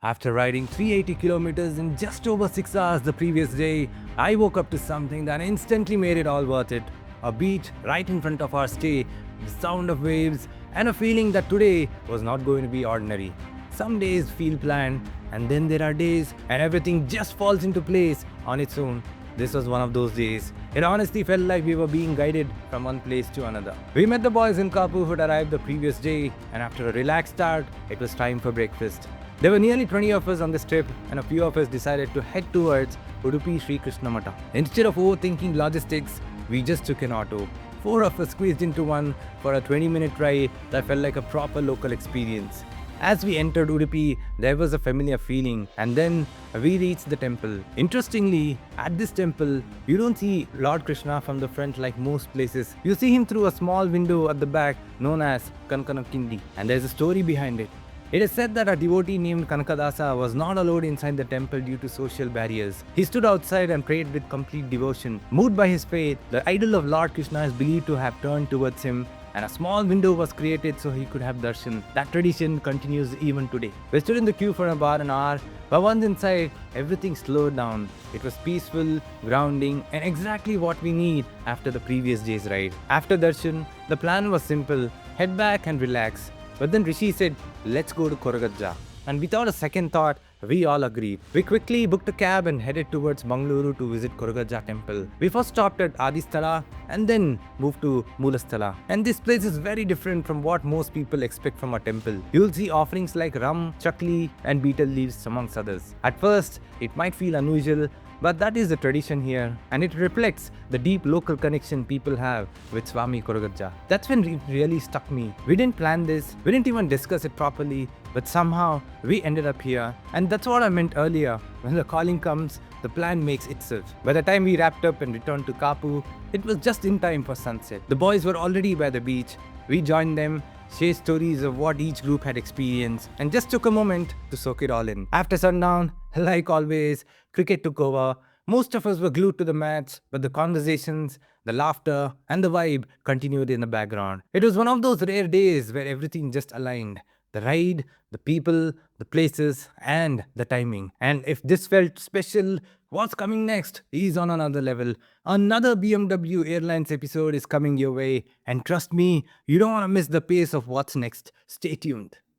After riding 380 kilometers in just over 6 hours the previous day, I woke up to something that instantly made it all worth it. A beach right in front of our stay, the sound of waves, and a feeling that today was not going to be ordinary. Some days feel planned, and then there are days and everything just falls into place on its own. This was one of those days. It honestly felt like we were being guided from one place to another. We met the boys in Kapu who had arrived the previous day, and after a relaxed start, it was time for breakfast. There were nearly 20 of us on this trip, and a few of us decided to head towards Udupi Sri Krishna Mutt. Instead of overthinking logistics, we just took an auto. 4 of us squeezed into one for a 20-minute ride that felt like a proper local experience. As we entered Udupi, there was a familiar feeling, and then we reached the temple. Interestingly, at this temple, you don't see Lord Krishna from the front like most places. You see him through a small window at the back known as Kanakana Kindi, and there's a story behind it. It is said that a devotee named Kanakadasa was not allowed inside the temple due to social barriers. He stood outside and prayed with complete devotion. Moved by his faith, the idol of Lord Krishna is believed to have turned towards him, and a small window was created so he could have darshan. That tradition continues even today. We stood in the queue for about an hour, but once inside, everything slowed down. It was peaceful, grounding, and exactly what we need after the previous day's ride. After darshan, the plan was simple: head back and relax. But then Rishi said, "Let's go to Koragajja." And without a second thought, we all agreed. We quickly booked a cab and headed towards Bengaluru to visit Koragajja temple. We first stopped at Adi Sthala and then moved to Moola Sthala. And this place is very different from what most people expect from a temple. You'll see offerings like ram, chakli, and betel leaves amongst others. At first, it might feel unusual, but that is the tradition here, and it reflects the deep local connection people have with Swami Koragajja. That's when it really struck me. We didn't plan this, we didn't even discuss it properly, but somehow we ended up here. And that's what I meant earlier. When the calling comes, the plan makes itself. By the time we wrapped up and returned to Kapu, it was just in time for sunset. The boys were already by the beach. We joined them, shared stories of what each group had experienced, and just took a moment to soak it all in. After sundown, like always, cricket took over. Most of us were glued to the mats, but the conversations, the laughter, and the vibe continued in the background. It was one of those rare days where everything just aligned: the ride, the people, the places, and the timing. And if this felt special, what's coming next is on another level. Another BMW Airlines episode is coming your way, and trust me, you don't want to miss the pace of what's next. Stay tuned.